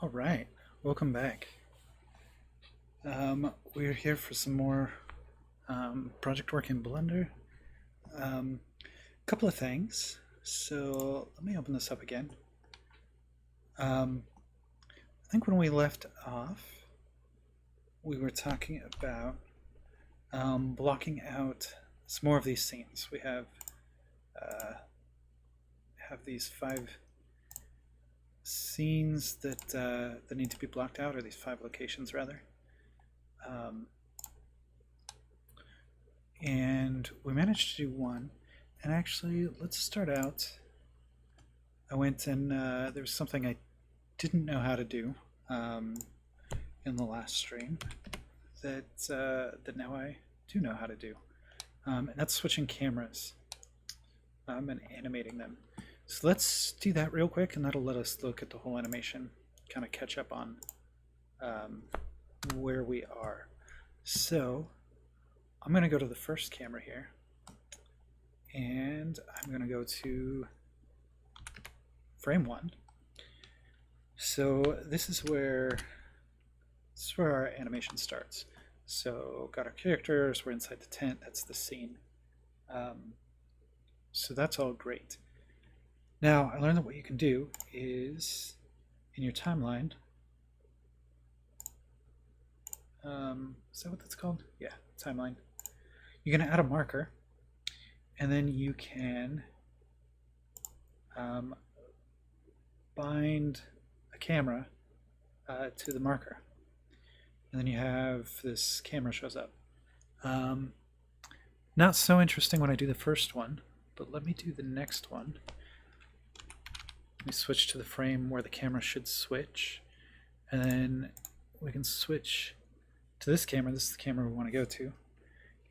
All right, welcome back. We're here for some more project work in Blender. A couple of things. So let me open this up again. I think when we left off, we were talking about blocking out some more of these scenes. We have these 5 scenes that need to be blocked out, or these 5 locations rather. And we managed to do one. And actually, let's start out. I went and there was something I didn't know how to do in the last stream that now I do know how to do. And that's switching cameras and animating them. So let's do that real quick, and that'll let us look at the whole animation, kind of catch up on where we are. So I'm going to go to the first camera here, and I'm going to go to frame 1. So this is where our animation starts. So got our characters, we're inside the tent, that's the scene. So that's all great. Now I learned that what you can do is in your timeline, is that what that's called? Yeah, timeline. You're going to add a marker, and then you can bind a camera to the marker, and then you have this camera shows up. Not so interesting when I do the first one, but let me do the next one. Let me switch to the frame where the camera should switch, and then we can switch to this camera. This is the camera we want to go to.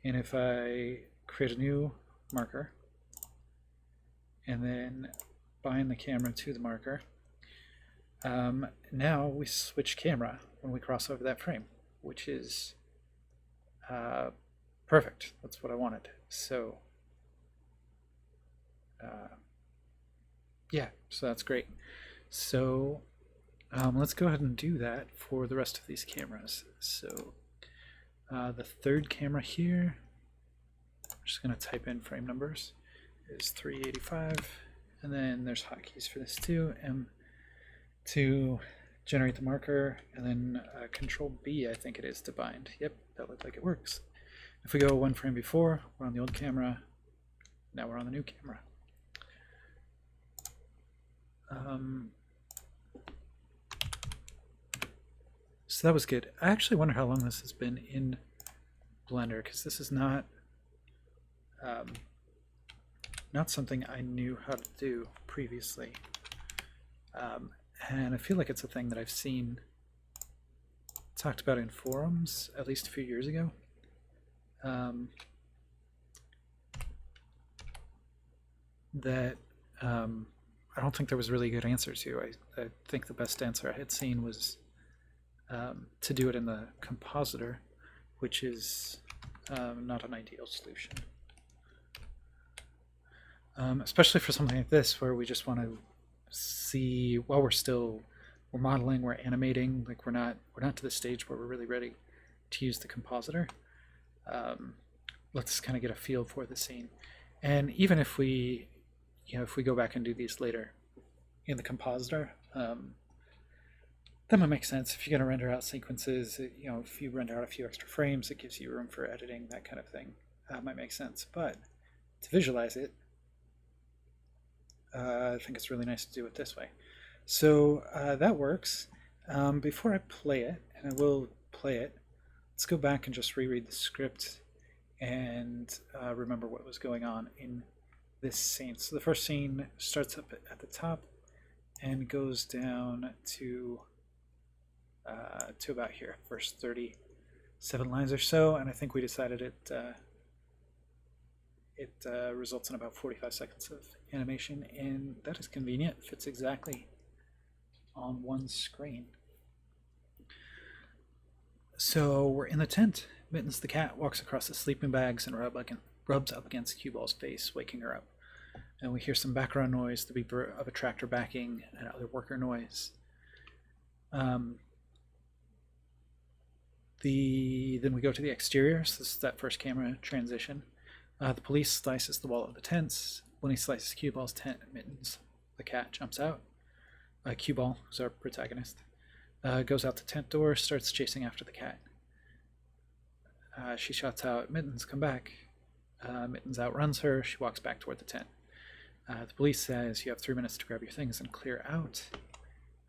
And if I create a new marker and then bind the camera to the marker, now we switch camera when we cross over that frame, which is perfect. That's what I wanted. So yeah, so that's great. So let's go ahead and do that for the rest of these cameras. So the third camera here, I'm just going to type in frame numbers, is 385, and then there's hotkeys for this too, M to generate the marker, and then Control B I think it is to bind. Yep, that looked like it works. If we go one frame before, we're on the old camera, now we're on the new camera. So that was good. I actually wonder how long this has been in Blender, because this is not something I knew how to do previously. And I feel like it's a thing that I've seen talked about in forums at least a few years ago. That I don't think there was really a good answer to. I think the best answer I had seen was to do it in the compositor, which is not an ideal solution. Especially for something like this, where we just want to see while we're modeling, we're animating, like we're not to the stage where we're really ready to use the compositor. Let's kind of get a feel for the scene. And even if we go back and do these later in the compositor, that might make sense. If you're going to render out sequences, if you render out a few extra frames, it gives you room for editing, that kind of thing. Might make sense. But to visualize it, I think it's really nice to do it this way. So that works. Before I play it, and I will play it, let's go back and just reread the script and remember what was going on in this scene. So the first scene starts up at the top and goes down to about here, first 37 lines or so, and I think we decided it results in about 45 seconds of animation, and that is convenient. It fits exactly on one screen. So we're in the tent. Mittens the cat walks across the sleeping bags and rubs up against Cue Ball's face, waking her up. And we hear some background noise, the beep of a tractor backing, and other worker noise. Then we go to the exterior. So this is that first camera transition. The police slices the wall of the tents. When he slices Cue Ball's tent, Mittens, the cat, jumps out. Cue Ball, who's our protagonist, goes out the tent door, starts chasing after the cat. She shouts out, "Mittens, come back." Mittens outruns her. She walks back toward the tent. The police says, "You have 3 minutes to grab your things and clear out."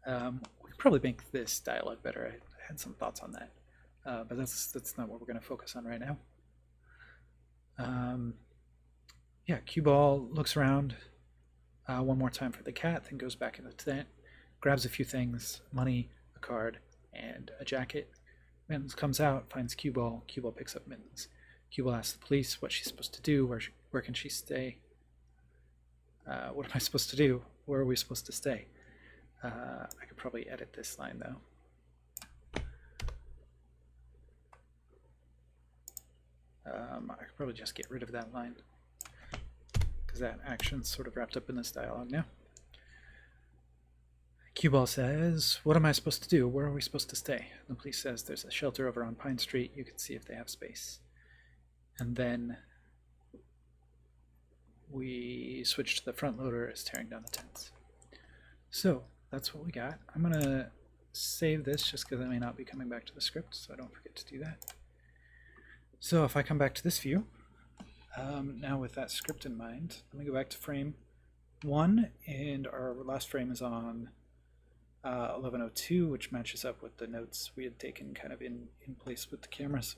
We could probably make this dialogue better. I had some thoughts on that, but that's not what we're going to focus on right now. Yeah, Cue Ball looks around one more time for the cat, then goes back in the tent, grabs a few things, money, a card, and a jacket. Mittens comes out, finds Cue Ball. Cue Ball picks up Mittens. Cue Ball asks the police what she's supposed to do, where can she stay. What am I supposed to do? Where are we supposed to stay? I could probably edit this line, though. I could probably just get rid of that line, because that action's sort of wrapped up in this dialogue now. Cue Ball says, "What am I supposed to do? Where are we supposed to stay?" The police says, "There's a shelter over on Pine Street. You can see if they have space." And then we switch to the front loader as tearing down the tents. So that's what we got. I'm going to save this just because I may not be coming back to the script, so I don't forget to do that. So if I come back to this view, now with that script in mind, let me go back to frame 1, and our last frame is on 1102, which matches up with the notes we had taken kind of in place with the cameras.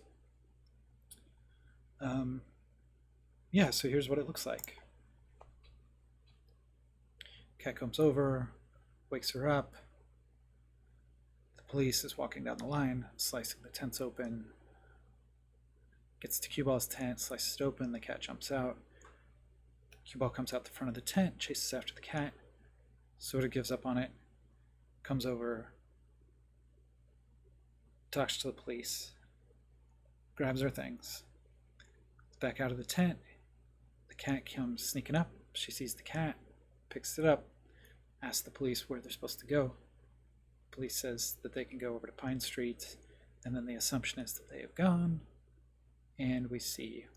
Yeah, so here's what it looks like. Cat comes over, wakes her up. The police is walking down the line, slicing the tents open. Gets to Cue Ball's tent, slices it open, the cat jumps out. Cue Ball comes out the front of the tent, chases after the cat, sort of gives up on it, comes over, talks to the police, grabs her things, back out of the tent. The cat comes sneaking up. She sees the cat, picks it up, asks the police where they're supposed to go. The police says that they can go over to Pine Street, and then the assumption is that they have gone, and we see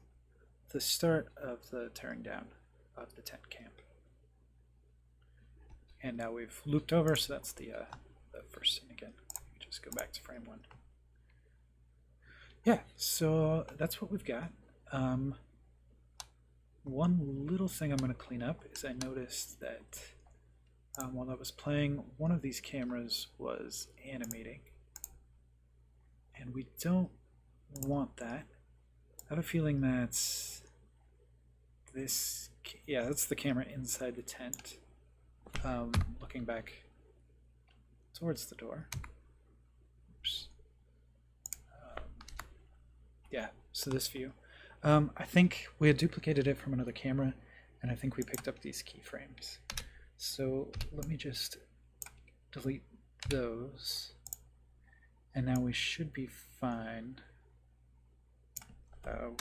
the start of the tearing down of the tent camp. And now we've looped over, so that's the first scene again. Just go back to frame 1. Yeah, so that's what we've got. One little thing I'm going to clean up is I noticed that while I was playing, one of these cameras was animating, and we don't want that. I have a feeling that's this. Yeah, that's the camera inside the tent, looking back towards the door. Oops. Yeah, so this view. I think we had duplicated it from another camera, and I think we picked up these keyframes. So let me just delete those, and now we should be fine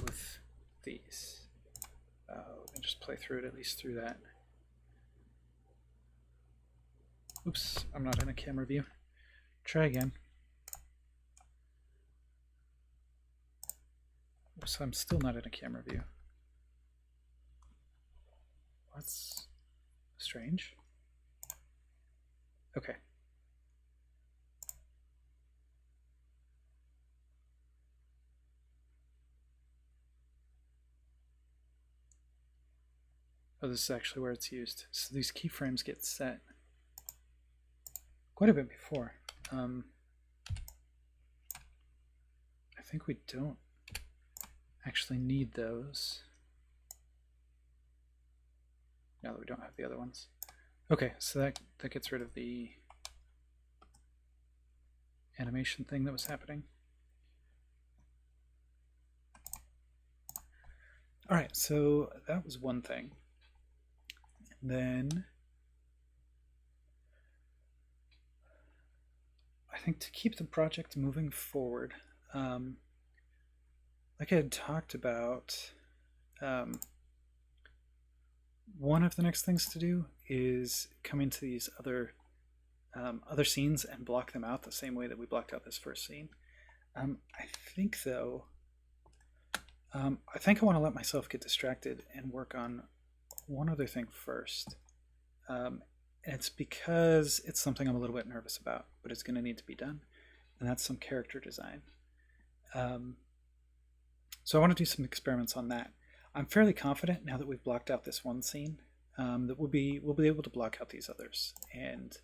with these. Let me just play through it, at least through that. Oops, I'm not in a camera view. Try again. So I'm still not in a camera view. That's strange. Okay. Oh, this is actually where it's used. So these keyframes get set quite a bit before. I think we don't actually need those now that we don't have the other ones. Okay, so that gets rid of the animation thing that was happening. All right, so that was one thing. And then I think to keep the project moving forward, like I had talked about, one of the next things to do is come into these other other scenes and block them out the same way that we blocked out this first scene. I think though, I think I want to let myself get distracted and work on one other thing first. And it's because it's something I'm a little bit nervous about, but it's going to need to be done, and that's some character design. So I want to do some experiments on that. I'm fairly confident now that we've blocked out this one scene that we'll be able to block out these others, and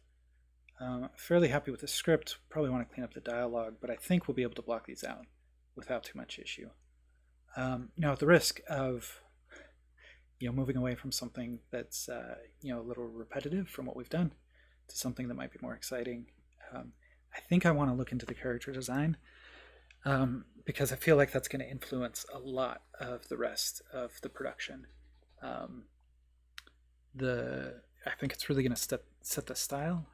fairly happy with the script. Probably want to clean up the dialogue, but I think we'll be able to block these out without too much issue. Now, at the risk of moving away from something that's a little repetitive from what we've done to something that might be more exciting, I think I want to look into the character design because I feel like that's going to influence a lot of the rest of the production. I think it's really going to set the style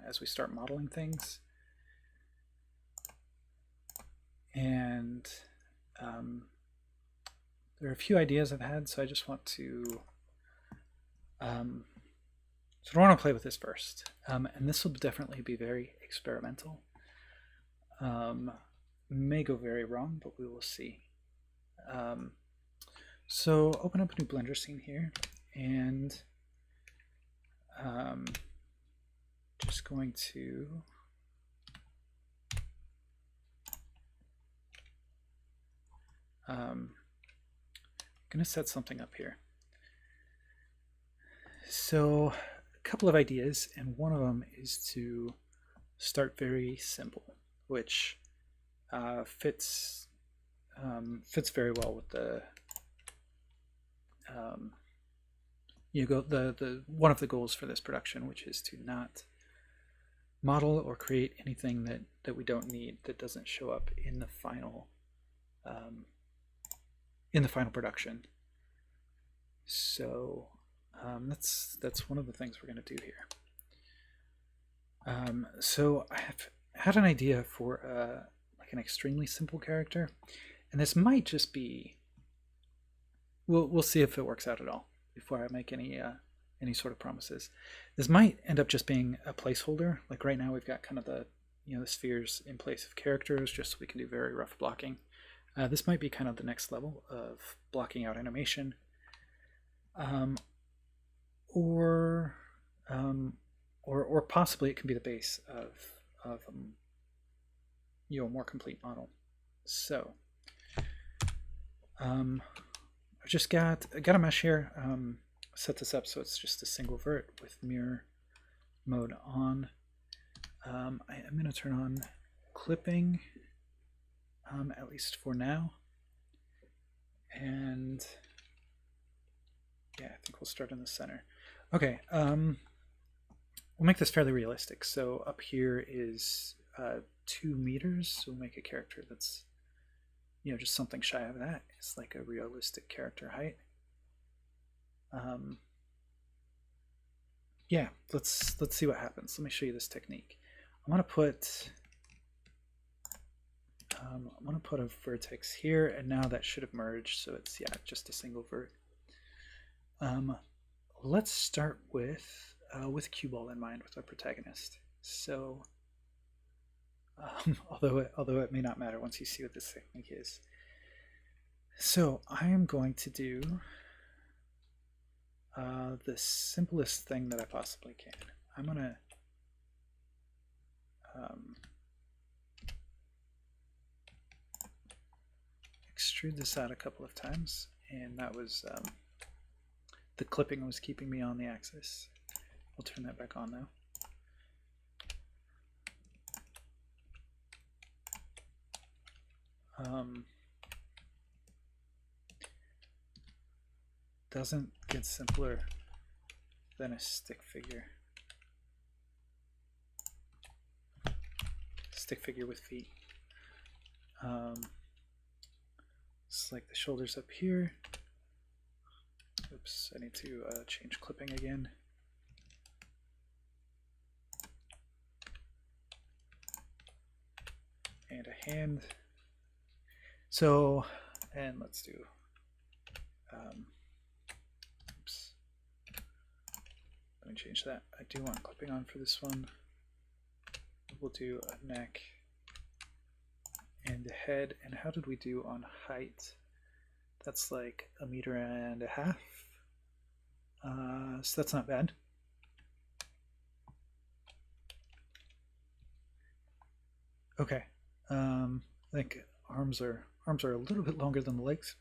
as we start modeling things, and there are a few ideas I've had, so I just want to I want to play with this first, and this will definitely be very experimental. May go very wrong, but we will see. So open up a new Blender scene here, and just going to going to set something up here. So a couple of ideas, and one of them is to start very simple, which fits very well with the the one of the goals for this production, which is to not model or create anything that we don't need, that doesn't show up in the final production. So that's one of the things we're going to do here. So I have had an idea for like an extremely simple character, and this might just be, we'll see if it works out at all before I make any sort of promises. This might end up just being a placeholder. Like right now we've got kind of the the spheres in place of characters, just so we can do very rough blocking. This might be kind of the next level of blocking out animation, or possibly it can be the base of a more complete model. So I've just got a mesh here. Set this up so it's just a single vert with mirror mode on. I am going to turn on clipping, at least for now, and yeah, I think we'll start in the center. Okay, we'll make this fairly realistic. So up here is 2 meters, so we'll make a character that's just something shy of that. It's like a realistic character height. Yeah, let's see what happens. Let me show you this technique. I'm gonna put a vertex here, and now that should have merged, so it's just a single vert. Let's start with cue ball in mind with our protagonist. So although it may not matter once you see what this technique is. So I am going to do the simplest thing that I possibly can. I'm going to extrude this out a couple of times, and that was the clipping was keeping me on the axis. I'll turn that back on now. Doesn't get simpler than a stick figure. Stick figure with feet. It's like the shoulders up here. Oops, I need to change clipping again. And a hand. So, and let's do, oops, let me change that. I do want clipping on for this one. We'll do a neck and a head. And how did we do on height? That's like 1.5 meters. So that's not bad. Okay. I think arms are a little bit longer than the legs.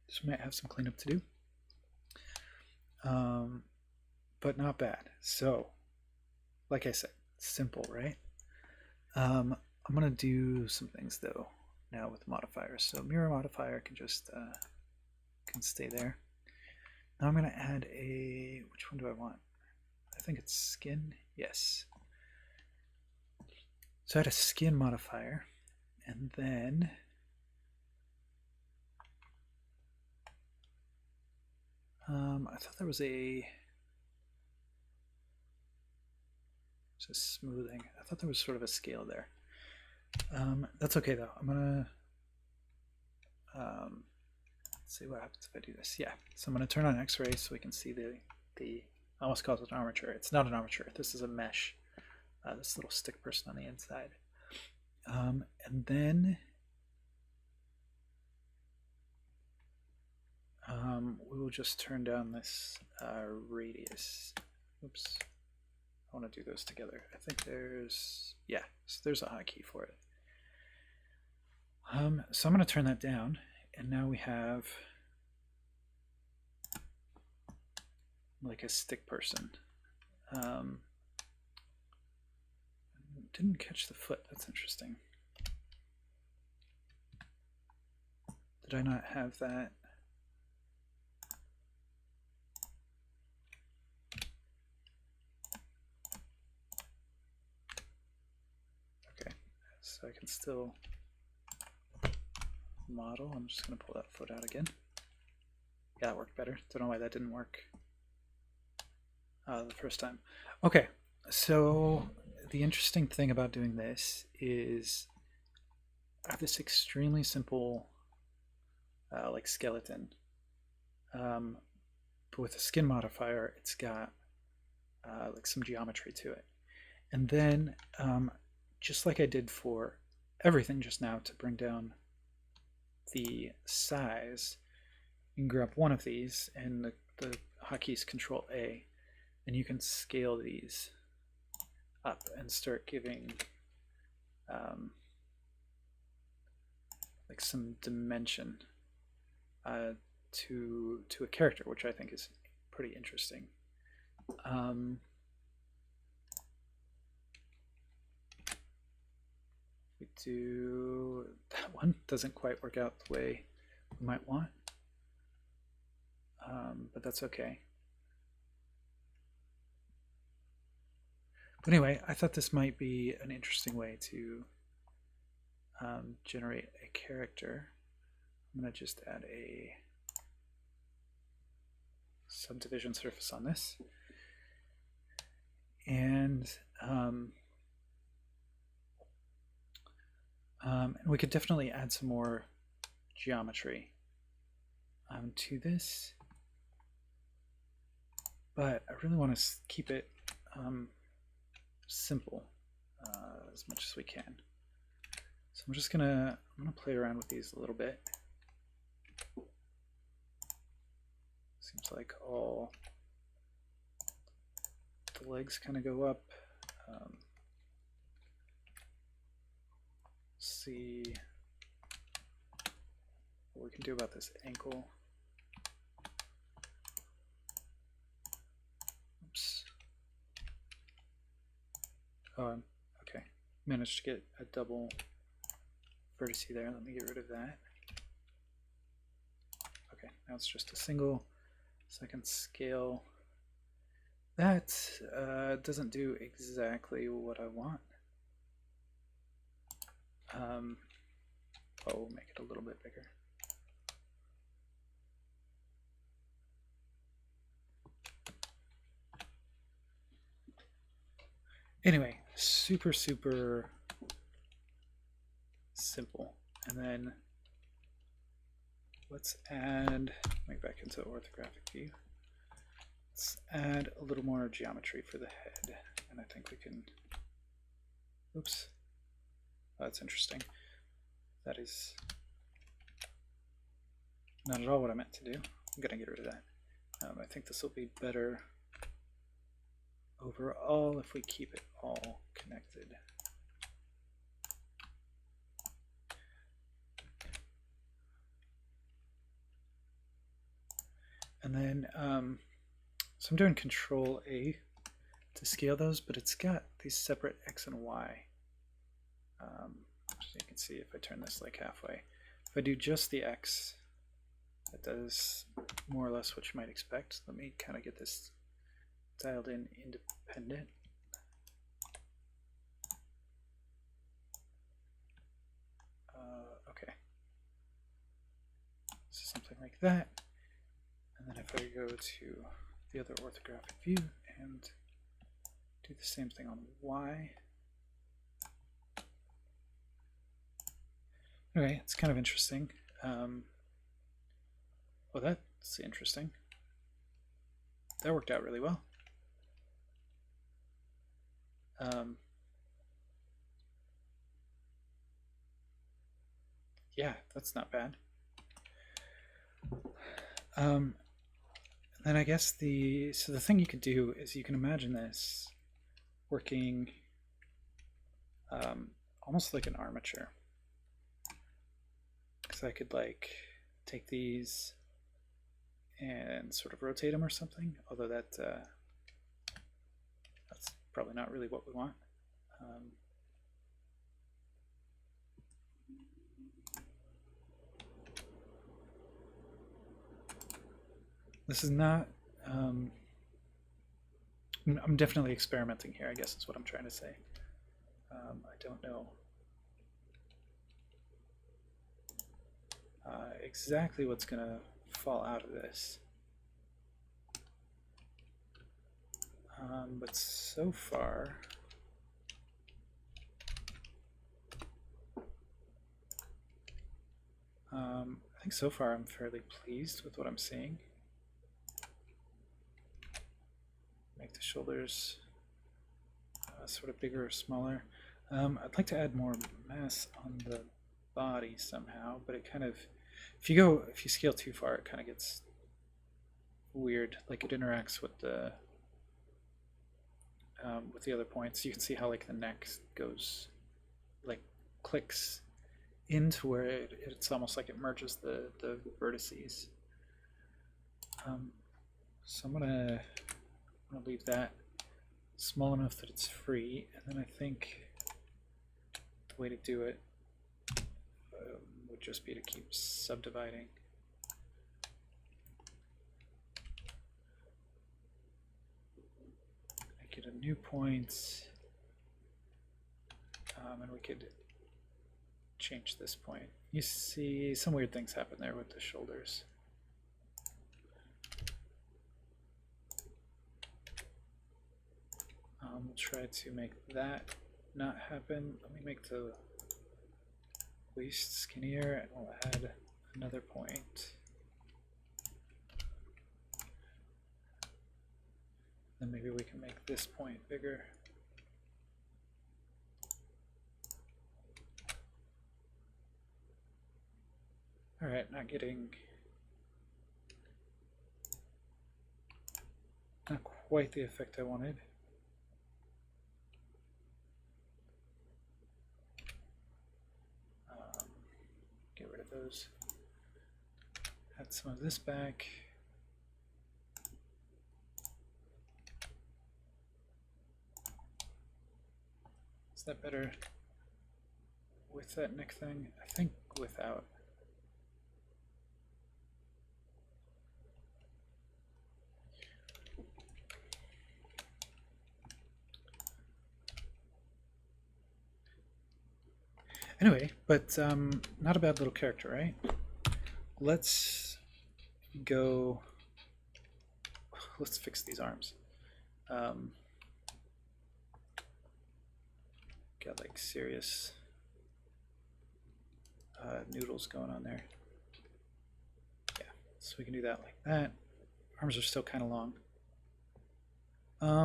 This might have some cleanup to do. But not bad. So, like I said, simple, right? I'm gonna do some things though now with modifiers. So mirror modifier can just can stay there. Now I'm gonna add a, which one do I want? I think it's skin. Yes. So add a skin modifier, and then I thought there was just smoothing. I thought there was sort of a scale there. That's okay though. I'm gonna let's see what happens if I do this. Yeah, so I'm gonna turn on X-ray so we can see the I almost called it an armature. It's not an armature. This is a mesh. This little stick person on the inside. And then we will just turn down this radius. Oops. I want to do those together. I think there's, yeah, so there's a hotkey for it. So I'm going to turn that down, and now we have like a stick person. Didn't catch the foot. That's interesting. Did I not have that? Okay, so I can still model. I'm just going to pull that foot out again. Yeah, that worked better. Don't know why that didn't work the first time. Okay, so the interesting thing about doing this is I have this extremely simple like skeleton, but with a skin modifier it's got like some geometry to it. And then just like I did for everything just now, to bring down the size, you can grab one of these and the hotkey is Control A, and you can scale these up and start giving like some dimension to a character, which I think is pretty interesting. We do that one. Doesn't quite work out the way we might want, but that's okay. But anyway, I thought this might be an interesting way to generate a character. I'm going to just add a subdivision surface on this. And we could definitely add some more geometry to this. But I really want to keep it simple as much as we can. So I'm just gonna play around with these a little bit. Seems like all the legs kind of go up. See what we can do about this ankle. Oops. Oh, okay. Managed to get a double vertice there. Let me get rid of that. Okay, now it's just a single. So I can scale. That doesn't do exactly what I want. We'll make it a little bit bigger. Anyway, super simple. And then let's add, back into orthographic view. Let's add a little more geometry for the head. And I think we can, Oops. Oh, that's interesting. That is not at all what I meant to do. I'm going to get rid of that. I think this will be better overall if we keep it all connected. And then, so I'm doing Control A to scale those, but it's got these separate X and Y. So you can see if I turn this like halfway. If I do just the X, that does more or less what you might expect. Let me kind of get this dialed in independent. Okay. So something like that. And then if I go to the other orthographic view and do the same thing on Y. Okay, it's kind of interesting. Well, that's interesting. That worked out really well. Yeah, that's not bad. Then I guess the thing you could do is you can imagine this working almost like an armature. Because I could like take these and sort of rotate them or something, although that's probably not really what we want. This is not, I'm definitely experimenting here, I guess is what I'm trying to say. I don't know exactly what's going to fall out of this. But so far, I think so far I'm fairly pleased with what I'm seeing. Make the shoulders sort of bigger or smaller. I'd like to add more mass on the body somehow, but it kind of, if you scale too far, it kind of gets weird. Like it interacts with the other points. You can see how like the neck goes, like clicks into where it's almost like it merges the vertices. So I'm gonna leave that small enough that it's free, and then I think the way to do it would just be to keep subdividing. Make it a new point, and we could change this point. You see some weird things happen there with the shoulders. We'll try to make that not happen. Let me make the waist skinnier, and we'll add another point. Then maybe we can make this point bigger. All right, not quite the effect I wanted. Get rid of those. Add some of this back. Is that better with that neck thing? I think without. Anyway, but not a bad little character, right? Let's go. Let's fix these arms. Got like serious noodles going on there. Yeah, so we can do that like that. Arms are still kind of long,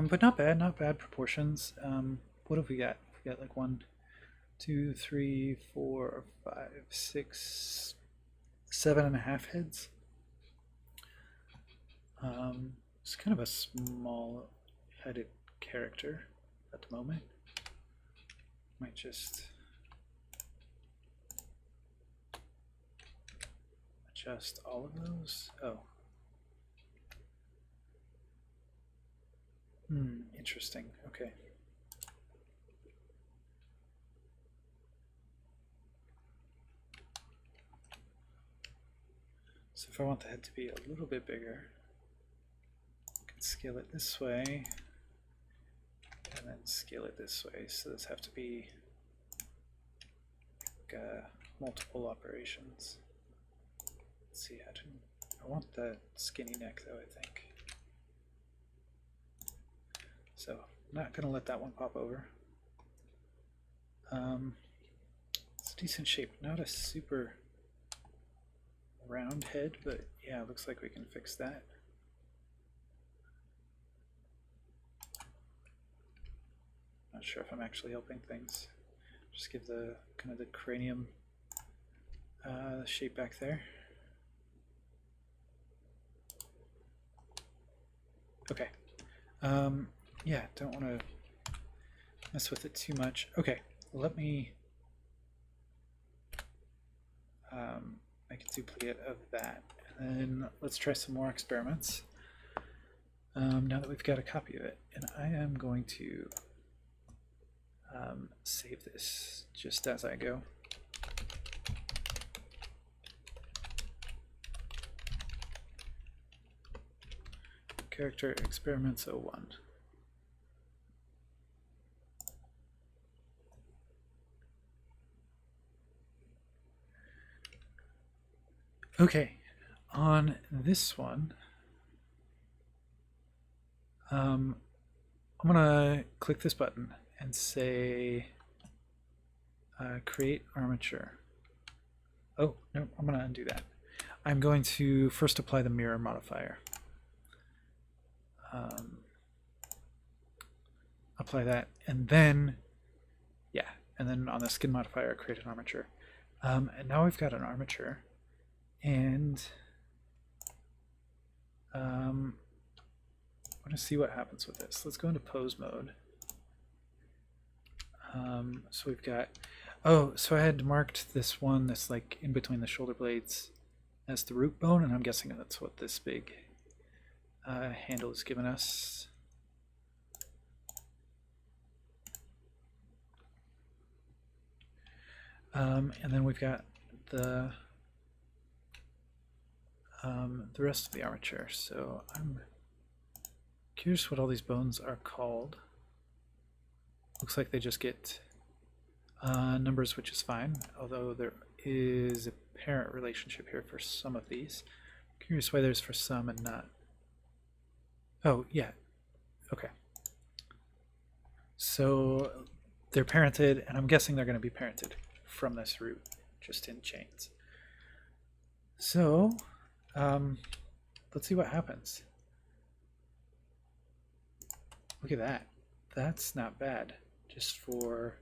but not bad proportions. What have we got? We got like 1, 2, 3, 4, 5, 6, 7.5 heads. It's kind of a small-headed character at the moment. Might just adjust all of those. Oh. Interesting. Okay. So if I want the head to be a little bit bigger, I can scale it this way and then scale it this way. So those have to be like, multiple operations. Let's see, I want the skinny neck though, I think. So I'm not going to let that one pop over. It's a decent shape, not a super round head, but yeah, it looks like we can fix that. Not sure if I'm actually helping things. Just give the kind of the cranium shape back there. Okay. Yeah, don't want to mess with it too much. Okay, let me make a duplicate of that. And then let's try some more experiments. Now that we've got a copy of it. And I am going to save this just as I go. Character experiments 01. Okay, on this one, I'm gonna click this button and say create armature. Oh, no, I'm gonna undo that. I'm going to first apply the mirror modifier. Apply that, and then, yeah, and then on the skin modifier, create an armature. And now we've got an armature, and I want to see what happens with this. Let's go into pose mode. So we've got, oh, so I had marked this one that's like in between the shoulder blades as the root bone, and I'm guessing that's what this big handle is giving us. And then we've got the rest of the armature. So I'm curious what all these bones are called. Looks like they just get numbers, which is fine, although there is a parent relationship here for some of these. Curious why there's for some and not. Oh, yeah. Okay. So they're parented, and I'm guessing they're going to be parented from this root, just in chains. So let's see what happens. Look at that. That's not bad, just for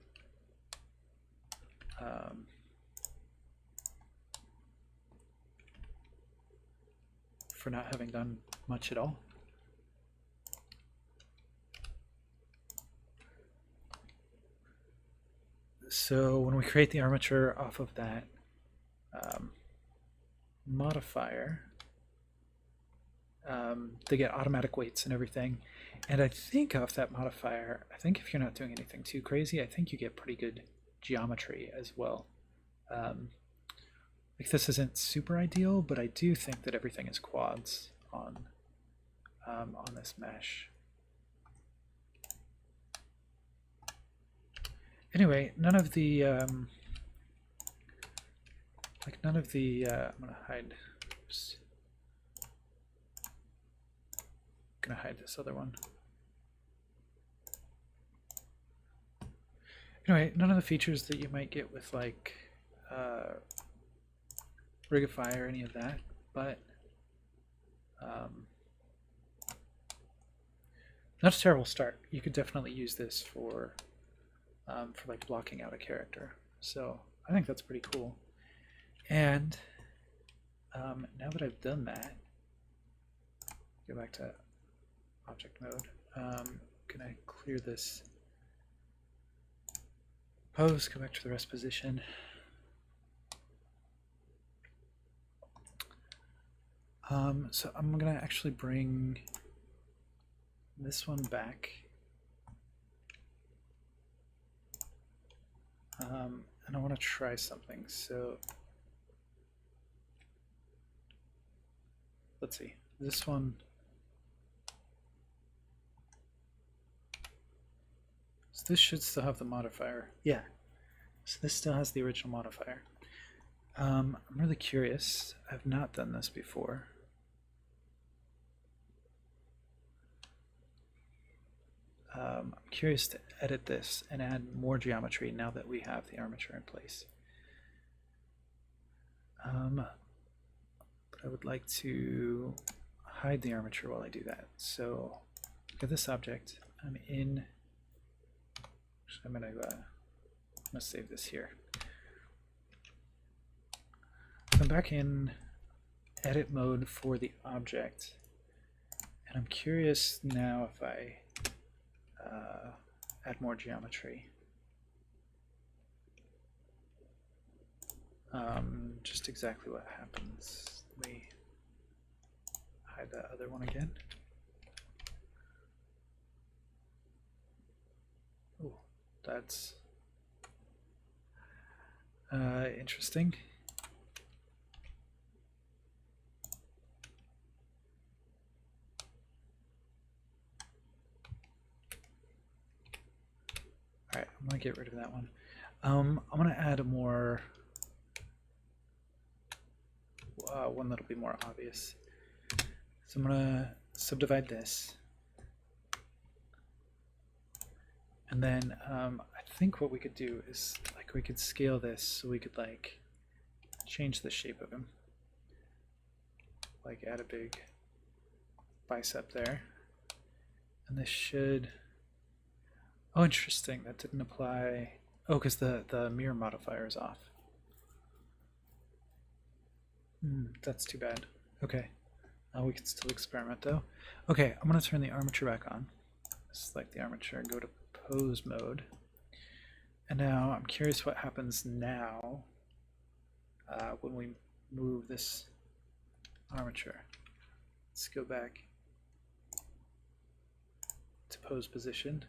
not having done much at all. So when we create the armature off of that modifier, they get automatic weights and everything. And I think off that modifier, I think if you're not doing anything too crazy, I think you get pretty good geometry as well. Like this isn't super ideal, but I do think that everything is quads on this mesh. Anyway, none of the I'm gonna hide. Oops. I'm gonna hide this other one. Anyway, none of the features that you might get with like Rigify or any of that, but not a terrible start. You could definitely use this for for like blocking out a character. So I think that's pretty cool. And now that I've done that, go back to object mode. Can I clear this pose, go back to the rest position? So I'm going to actually bring this one back. And I want to try something. So let's see. This one. So this should still have the modifier. Yeah. So this still has the original modifier. I'm really curious. I've not done this before. I'm curious to edit this and add more geometry now that we have the armature in place. But I would like to hide the armature while I do that. So look at this object. I'm going to save this here. So I'm back in edit mode for the object, and I'm curious now if I add more geometry. Just exactly what happens. Let me hide that other one again. Oh, that's interesting. All right, I'm gonna get rid of that one. I'm gonna add a more one that'll be more obvious. So I'm gonna subdivide this, and then I think what we could do is like we could scale this so we could like change the shape of him, like add a big bicep there, and this should. Oh, interesting. That didn't apply. Oh, because the mirror modifier is off. That's too bad. Okay. We can still experiment though. Okay, I'm going to turn the armature back on. Select the armature and go to pose mode. And now I'm curious what happens now when we move this armature. Let's go back to pose position.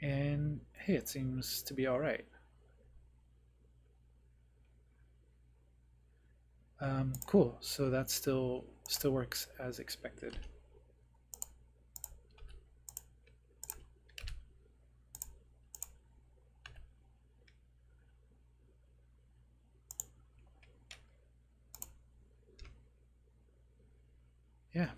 And hey, it seems to be all right. Cool. So that still works as expected. Yeah.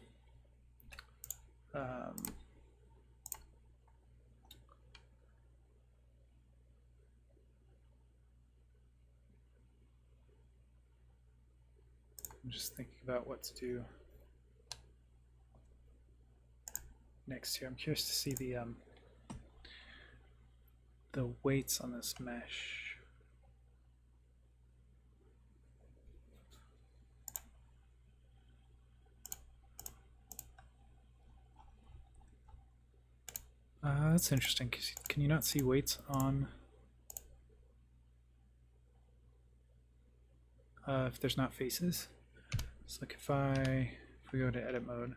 I'm just thinking about what to do next here. I'm curious to see the weights on this mesh. That's interesting. Can you not see weights on if there's not faces? So like if we go to edit mode,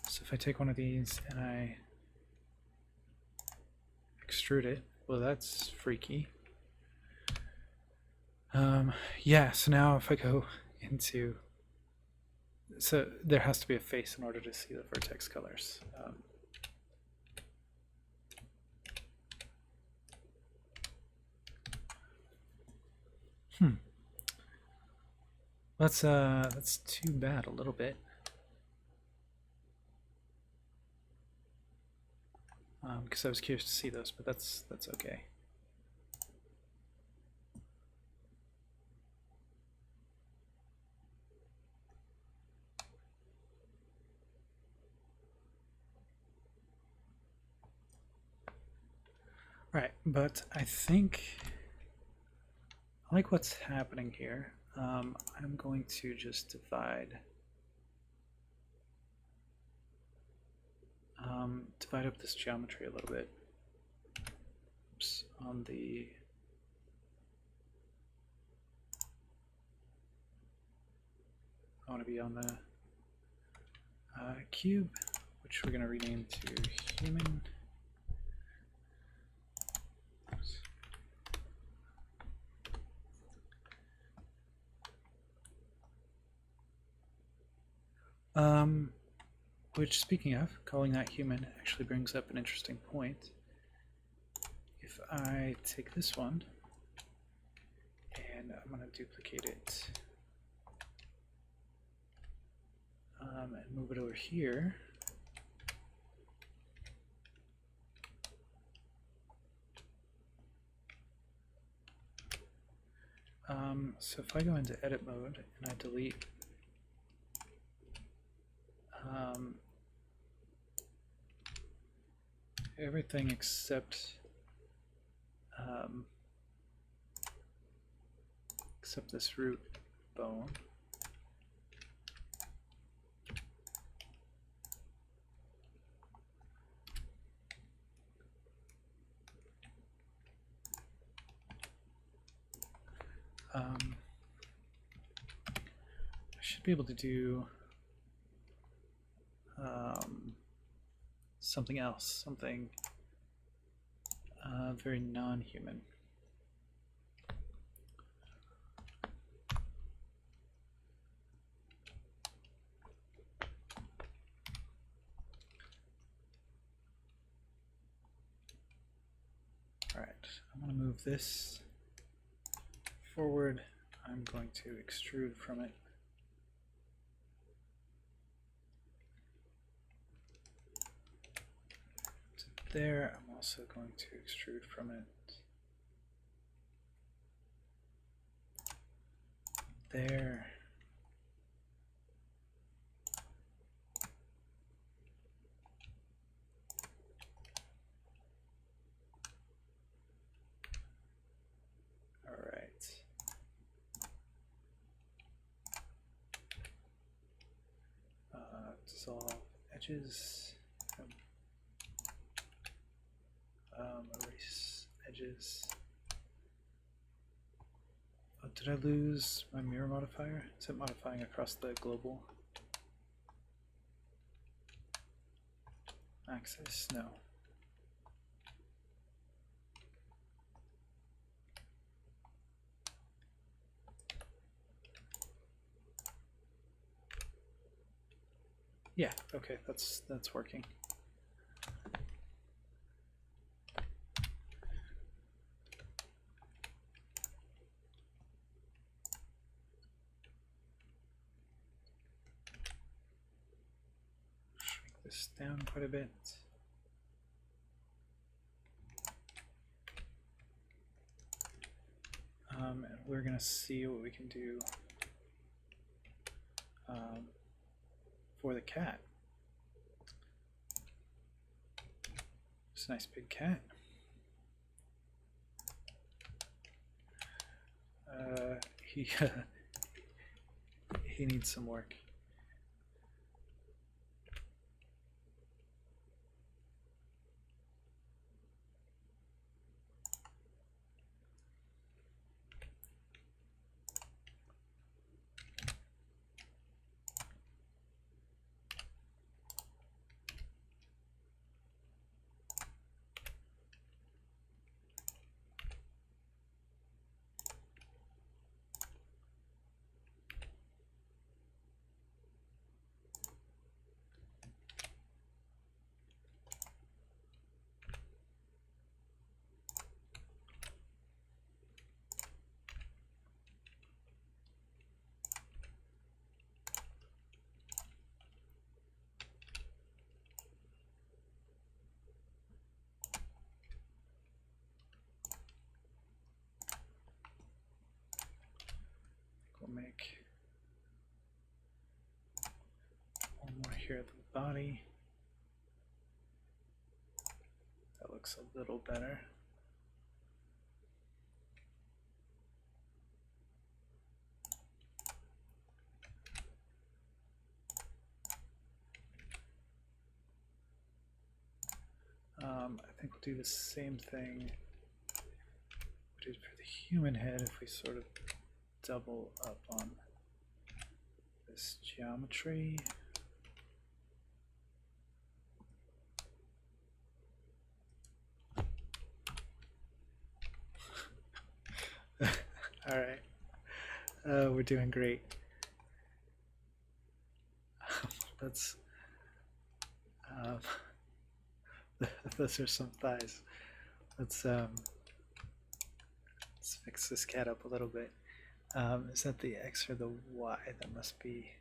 so if I take one of these and I extrude it, well, that's freaky. Yeah, so now if I go into, so there has to be a face in order to see the vertex colors. That's too bad a little bit. Because I was curious to see those, but that's okay. Right, but I think I like what's happening here. I'm going to just divide up this geometry a little bit. Oops, on the I want to be on the cube, which we're going to rename to human. Which, speaking of, calling that human actually brings up an interesting point. If I take this one and I'm going to duplicate it and move it over here, so if I go into edit mode and I delete everything except this root bone, I should be able to do something else, something very non-human. All right, I'm going to move this forward. I'm going to extrude from it. To there, I'm also going to extrude from it. There. All right. Dissolve edges. Erase edges. Oh, did I lose my mirror modifier? Is it modifying across the global axis? No. Yeah, okay, that's working. Shrink this down quite a bit. And we're going to see what we can do for the cat. It's a nice big cat. He needs some work. We'll make one more here at the body. That looks a little better. I think we'll do the same thing we did for the human head if we sort of double up on this geometry. All right, we're doing great. Let's. Those are some thighs. Let's fix this cat up a little bit. Is that the X or the Y? That must be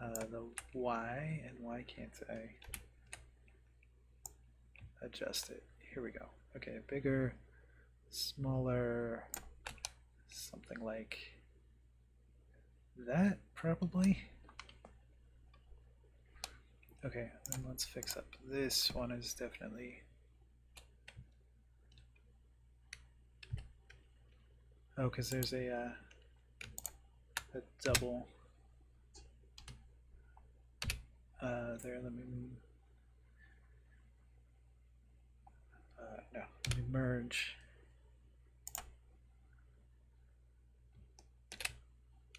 the Y, and why can't I adjust it? Here we go. Okay, bigger, smaller, something like that, probably. Okay, then let's fix up. This one is definitely... Oh, because there's a double there. Let me no, let me merge.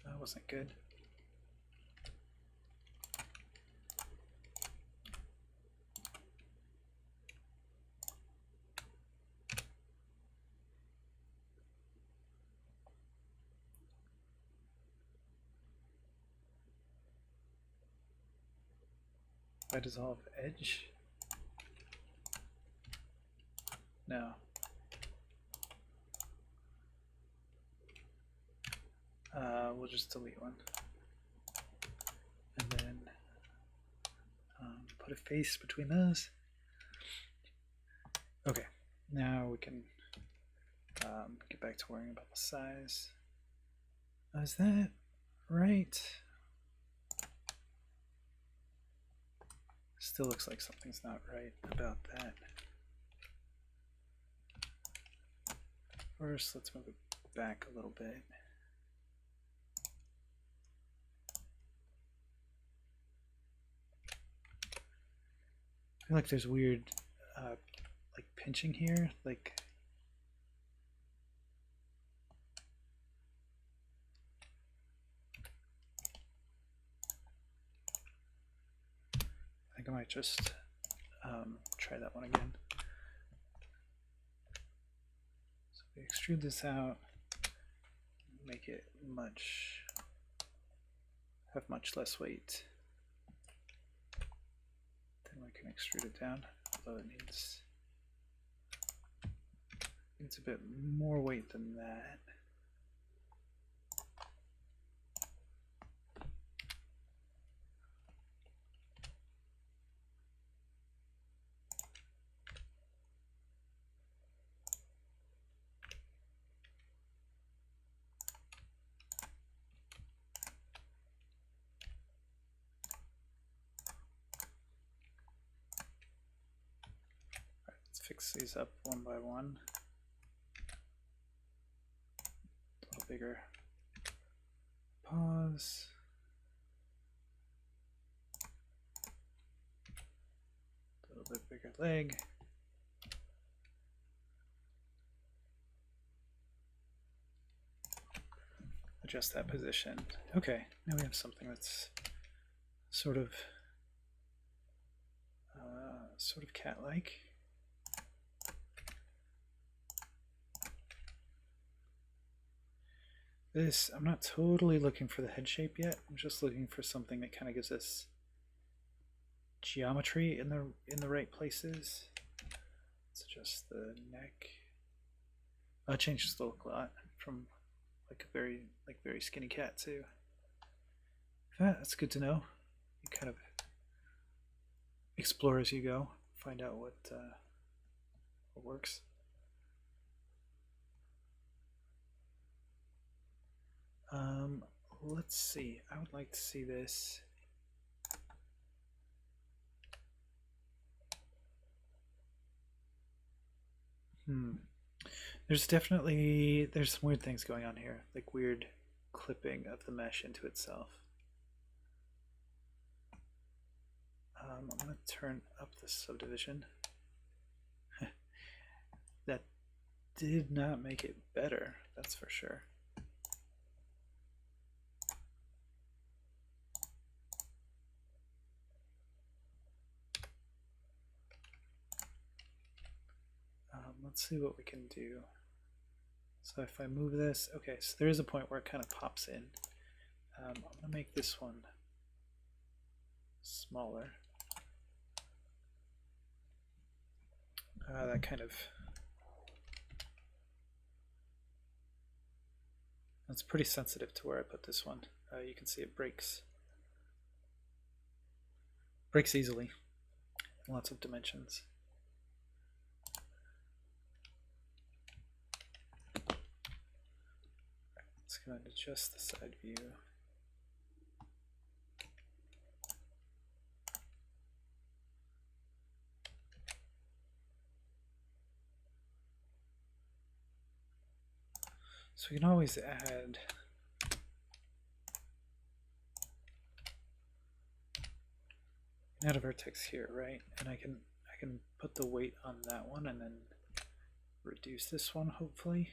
That wasn't good. If I dissolve edge? No. We'll just delete one. And then put a face between those. Okay, now we can get back to worrying about the size. Is that right? Still looks like something's not right about that. First, let's move it back a little bit. I feel like there's weird like pinching here, like I think I might just try that one again. So we extrude this out, make it have much less weight. Then we can extrude it down, although it needs a bit more weight than that. Fix these up one by one. A little bigger pause. A little bit bigger leg. Adjust that position. Okay, now we have something that's sort of cat-like. This, I'm not totally looking for the head shape yet. I'm just looking for something that kind of gives us geometry in the right places. Let's adjust the neck. It changes the look a lot from like a very skinny cat too. That's good to know. You kind of explore as you go, find out what works. Let's see. I would like to see this. There's some weird things going on here, like weird clipping of the mesh into itself. I'm going to turn up the subdivision. That did not make it better, that's for sure. Let's see what we can do. So if I move this, okay, so there is a point where it kind of pops in. I'm going to make this one smaller. That kind of, that's pretty sensitive to where I put this one. You can see it breaks easily in lots of dimensions. Let's go and adjust the side view. So we can always add a vertex here, right? And I can put the weight on that one and then reduce this one, hopefully.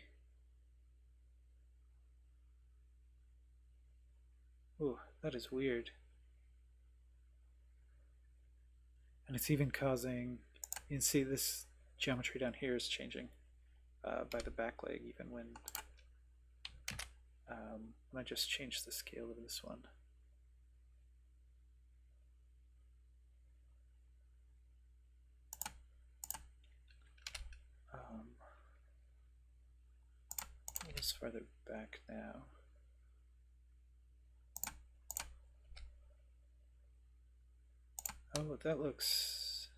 Ooh, that is weird. And it's even causing, you can see this geometry down here is changing by the back leg, even when I just change the scale of this one. A little farther back now. Oh, that looks,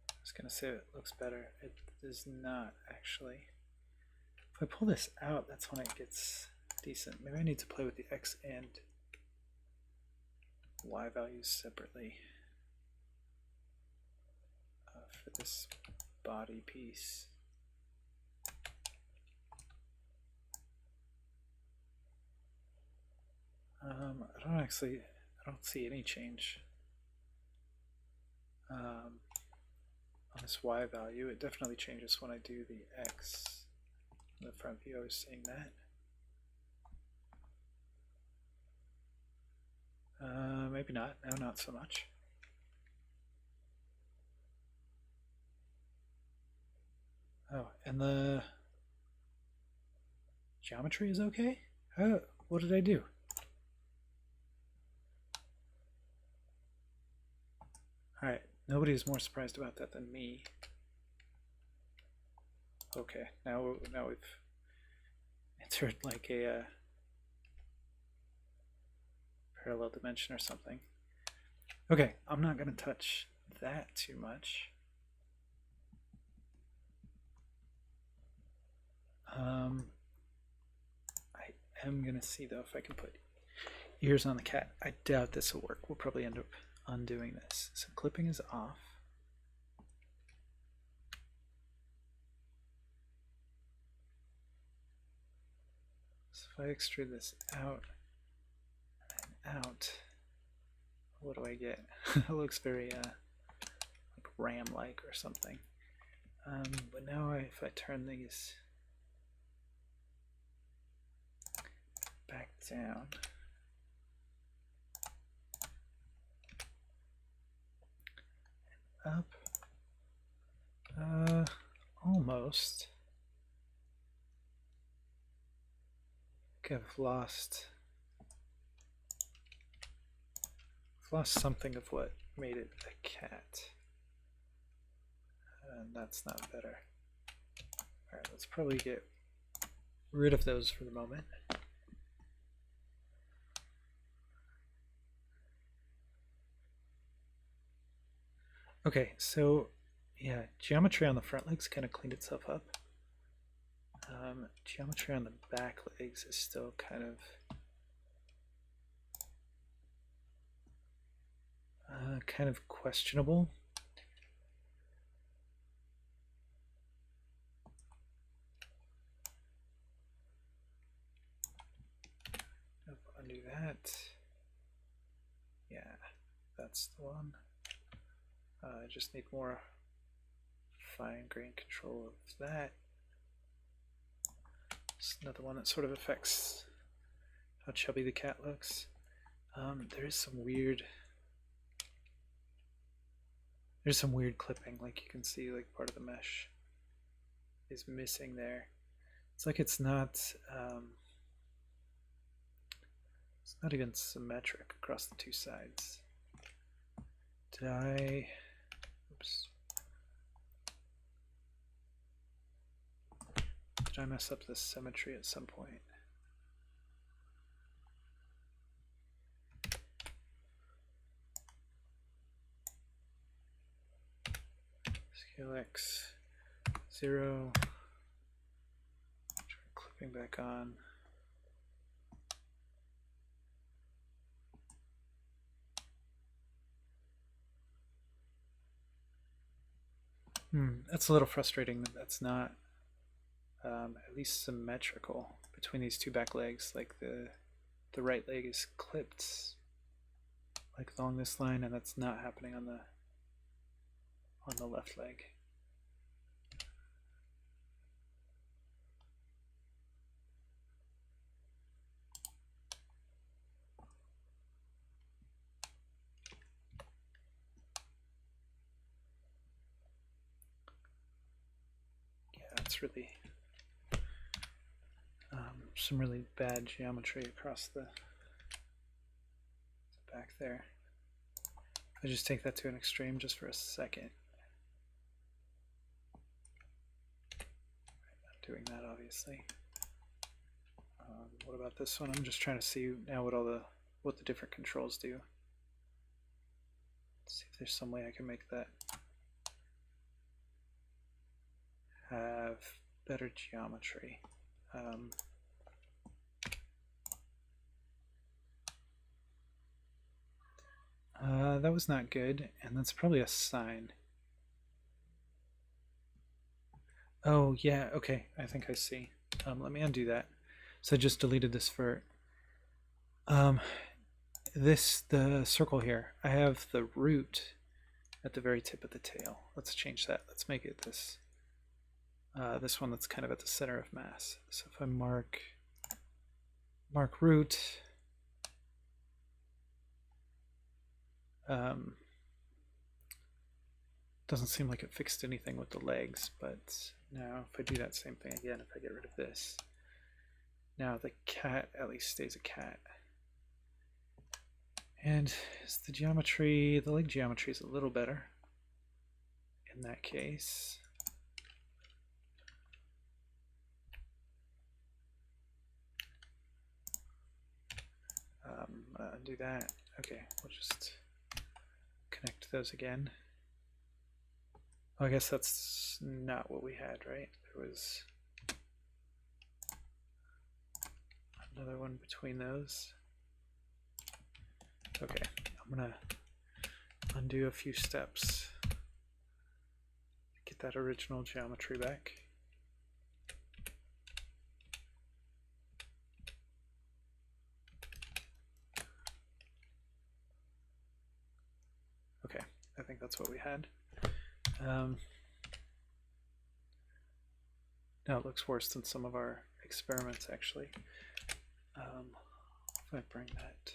I was going to say it looks better. It does not, actually. If I pull this out, that's when it gets decent. Maybe I need to play with the X and Y values separately for this body piece. I don't see any change on this Y value. It definitely changes when I do the X. In the front view, I was seeing that. Maybe not. No, not so much. Oh, and the geometry is okay? Oh, what did I do? Alright, nobody is more surprised about that than me. Okay, now we've entered like a parallel dimension or something. Okay, I'm not going to touch that too much. I am going to see though if I can put ears on the cat. I doubt this will work. We'll probably end up undoing this. So clipping is off. So if I extrude this out and out, what do I get? It looks very like RAM-like or something. But now if I turn these back down, up, almost. I've lost something of what made it a cat, and that's not better. All right, let's probably get rid of those for the moment. Okay, so yeah, geometry on the front legs kind of cleaned itself up. Geometry on the back legs is still kind of questionable. Undo that. that's the one. I just need more fine grain control of that. It's another one that sort of affects how chubby the cat looks. There is some weird. There's some weird clipping, like you can see, like part of the mesh is missing there. It's like it's not even symmetric across the two sides. Did I? Oops. Did I mess up the symmetry at some point? Scale X 0. Try clipping back on. That's a little frustrating that that's not at least symmetrical between these two back legs. Like the right leg is clipped like along this line, and that's not happening on the left leg. Yeah, that's really some really bad geometry across the back there. I just take that to an extreme just for a second. Not doing that, obviously. What about this one? I'm just trying to see now what the different controls do. Let's see if there's some way I can make that have better geometry. That was not good, and that's probably a sign. Oh, yeah, okay, I think I see. Let me undo that. So I just deleted this vert. The circle here, I have the root at the very tip of the tail. Let's change that. Let's make it this one that's kind of at the center of mass. So if I mark root, doesn't seem like it fixed anything with the legs, but now if I do that same thing again, if I get rid of this, now the cat at least stays a cat. And is the geometry, the leg geometry is a little better in that case. Undo that. Okay, we'll just connect those again. Oh, I guess that's not what we had, right? There was another one between those. Okay, I'm gonna undo a few steps, get that original geometry back. Okay, I think that's what we had. Now it looks worse than some of our experiments, actually. If I bring that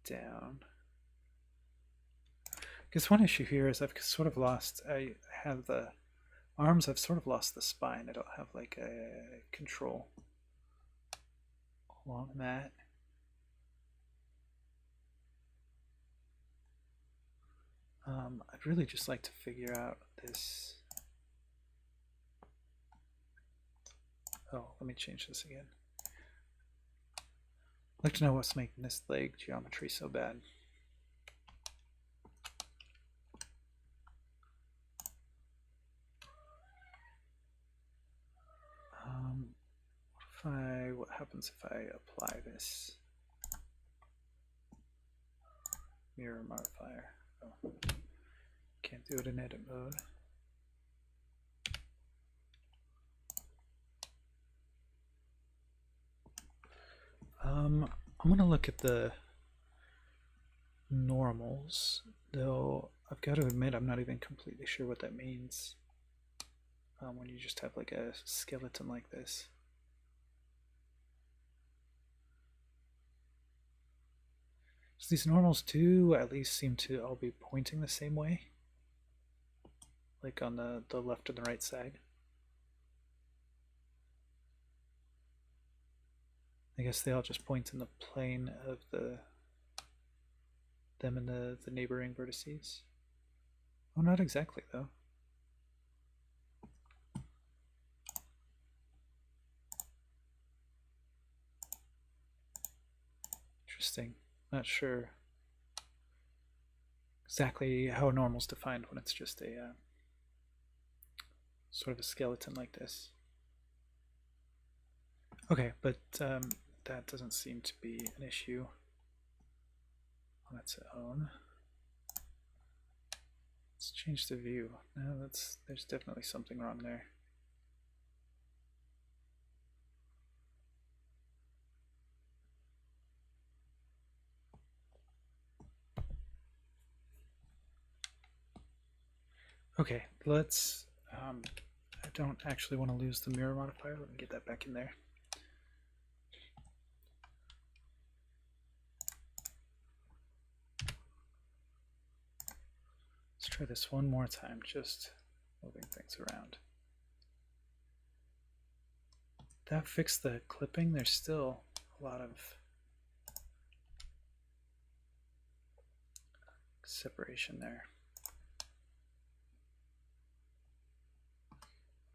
down. Because one issue here is I've sort of lost, I have the arms, I've sort of lost the spine. I don't have like a control along that. I'd really just like to figure out this. Oh, let me change this again. I'd like to know what's making this leg geometry so bad. What happens if I apply this mirror modifier? Oh, can't do it in edit mode. I'm going to look at the normals, though I've got to admit I'm not even completely sure what that means when you just have like a skeleton like this. So these normals do at least seem to all be pointing the same way, like on the left and the right side. I guess they all just point in the plane of them and the neighboring vertices. Oh, not exactly though. Interesting. Not sure exactly how a normal's defined when it's just a sort of a skeleton like this. Okay, but that doesn't seem to be an issue on its own. Let's change the view. No, there's definitely something wrong there. Okay, let's I don't actually want to lose the mirror modifier. Let me get that back in there. Let's try this one more time, just moving things around. That fixed the clipping. There's still a lot of separation there.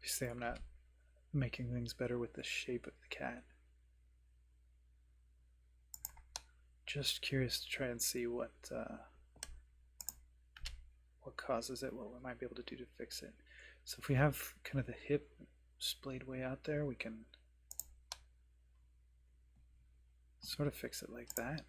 Obviously, I'm not making things better with the shape of the cat. Just curious to try and see what causes it, what we might be able to do to fix it. So if we have kind of the hip splayed way out there, we can sort of fix it like that.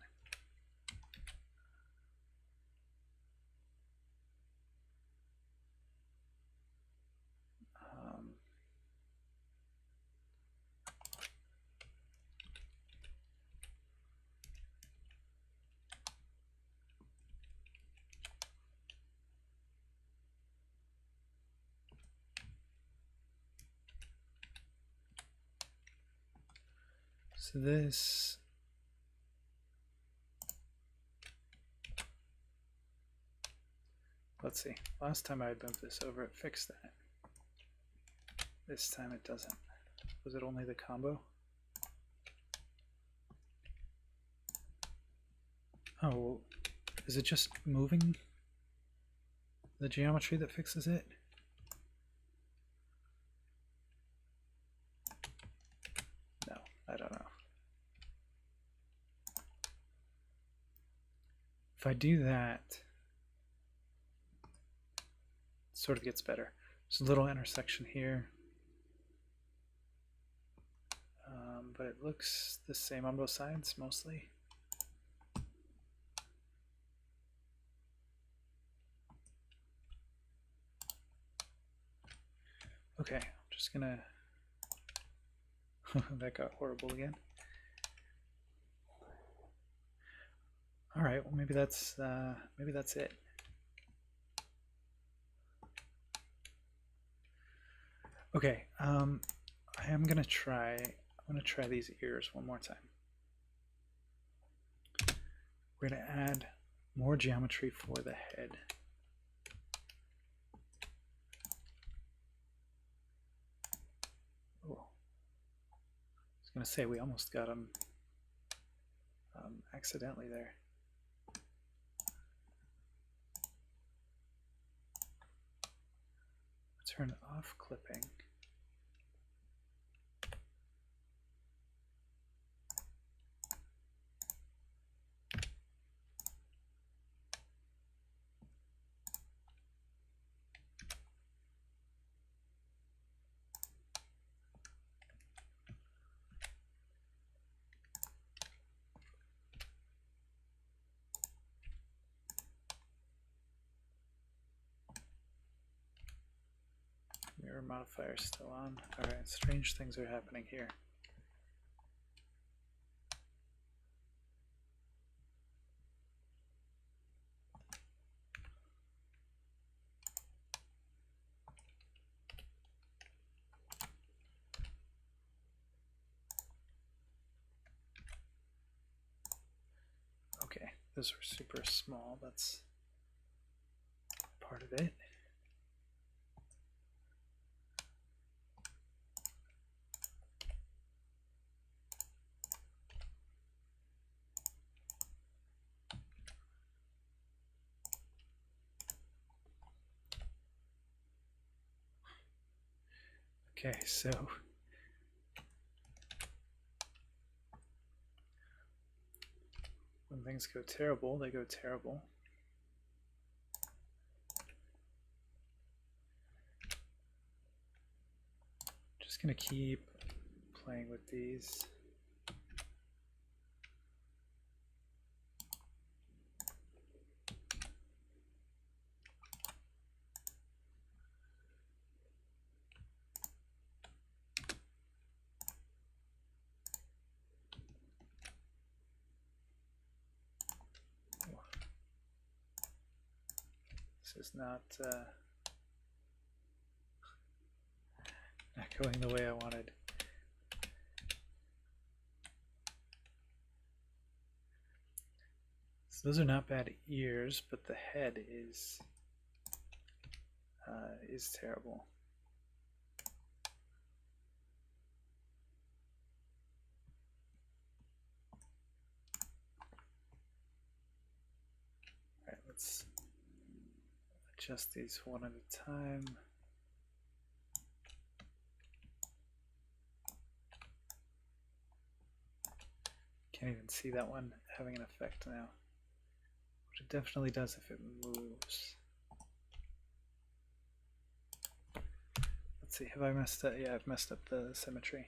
So this, let's see, last time I had moved this over, it fixed that. This time it doesn't. Was it only the combo? Oh, is it just moving the geometry that fixes it? No, I don't know. If I do that, it sort of gets better. There's a little intersection here, but it looks the same on both sides mostly. Okay, I'm just gonna that got horrible again. All right, well maybe that's it. Okay, I'm gonna try these ears one more time. We're gonna add more geometry for the head. Oh, I was gonna say we almost got him accidentally there. Turn off clipping. Mirror modifier still on. Alright, strange things are happening here. Those were super small, that's part of it. Okay, so when things go terrible, they go terrible. Just gonna keep playing with these. This is not going the way I wanted. So those are not bad ears, but the head is terrible. All right, let's adjust these one at a time. Can't even see that one having an effect now. But it definitely does if it moves. Let's see, have I messed up? Yeah, I've messed up the symmetry.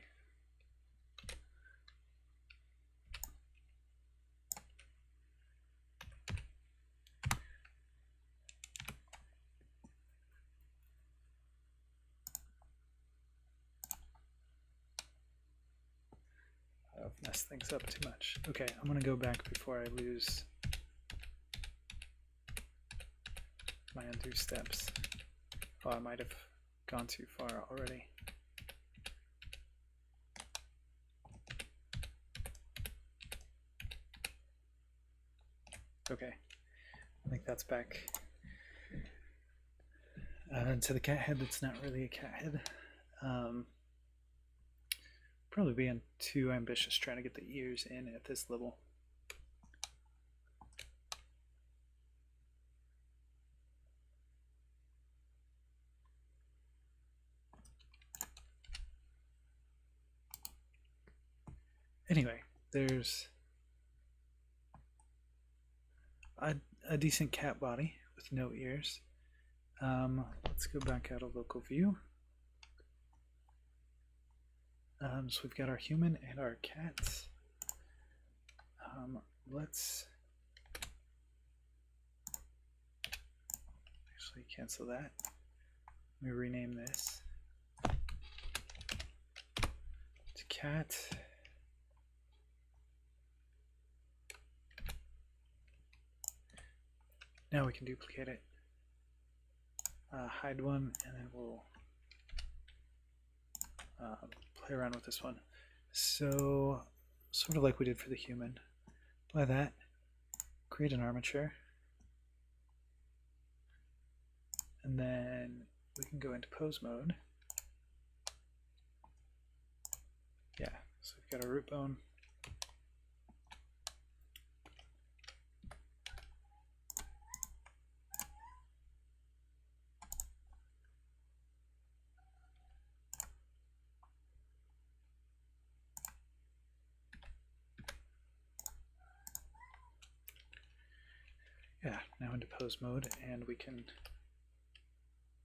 I've messed things up too much. Okay, I'm gonna go back before I lose my undo steps. Oh, I might have gone too far already. Okay, I think that's back. To the cat head, that's not really a cat head. Probably being too ambitious trying to get the ears in at this level. Anyway, there's a decent cat body with no ears. Let's go back out of local view. So we've got our human and our cat. Let's actually cancel that. Let me rename this to cat. Now we can duplicate it. Hide one, and then we'll play around with this one. So, sort of like we did for the human. Apply that, create an armature, and then we can go into pose mode. Yeah, so we've got our root bone. Yeah, now into pose mode, and we can,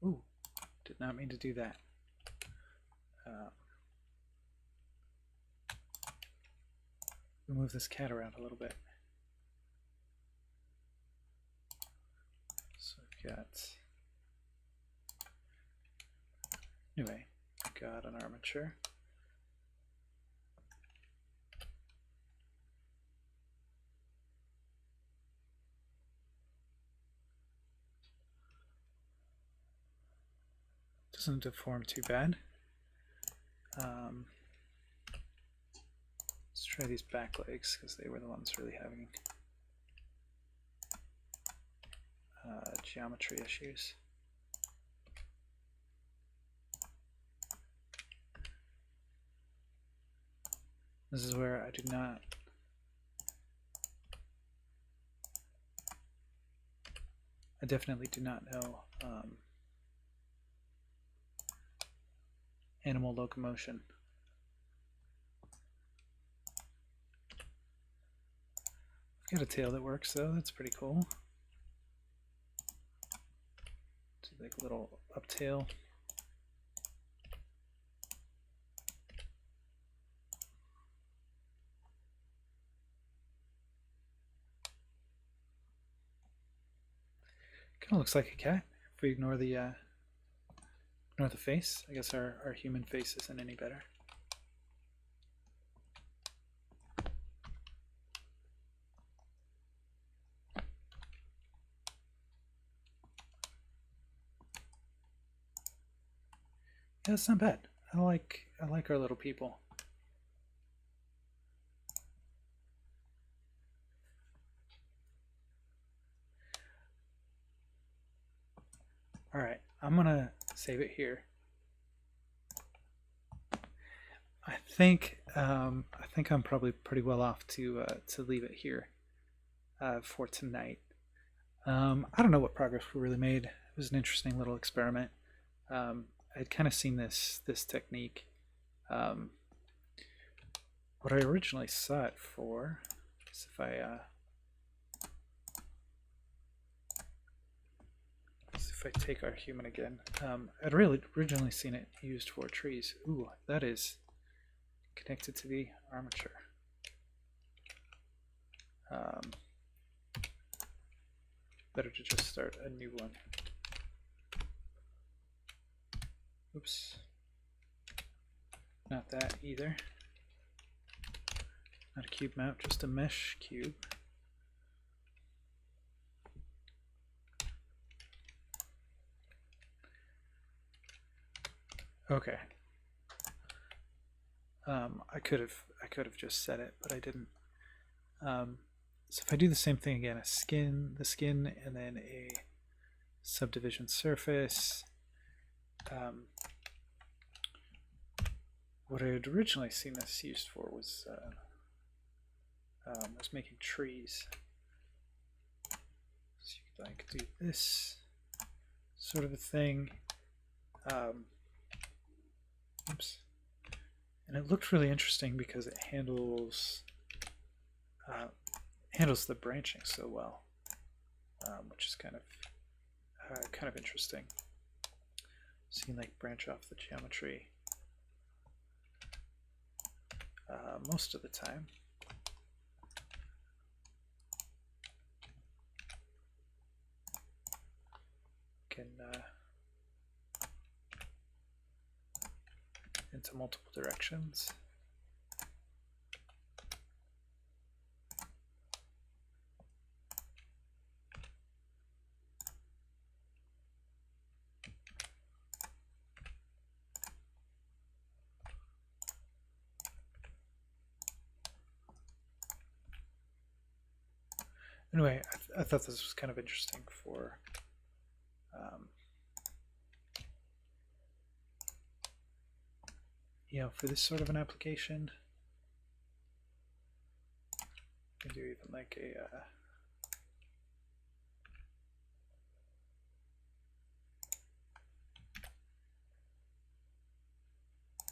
ooh, did not mean to do that. We'll move this cat around a little bit. So we've got, anyway, we've got an armature. Doesn't deform too bad. Let's try these back legs because they were the ones really having geometry issues. This is where I definitely do not know animal locomotion. I've got a tail that works though, that's pretty cool. It's like a little up tail. Kind of looks like a cat if we ignore the face. I guess our human face isn't any better. Yeah, it's not bad. I like our little people. All right, I'm gonna save it here. I think I'm probably pretty well off to leave it here for tonight. I don't know what progress we really made. It was an interesting little experiment. I'd kind of seen this technique. What I originally saw it for is if I take our human again, I'd really originally seen it used for trees. Ooh, that is connected to the armature. Better to just start a new one. Oops. Not that either. Not a cube mount, just a mesh cube. Okay. I could have just set it, but I didn't. So if I do the same thing again, the skin, and then a subdivision surface. What I had originally seen this used for was making trees. So you could like do this sort of a thing. Oops. And it looked really interesting because it handles the branching so well, which is kind of interesting. So you can like branch off the geometry most of the time. Can into multiple directions. Anyway, I thought this was kind of interesting for for this sort of an application. You can do even like a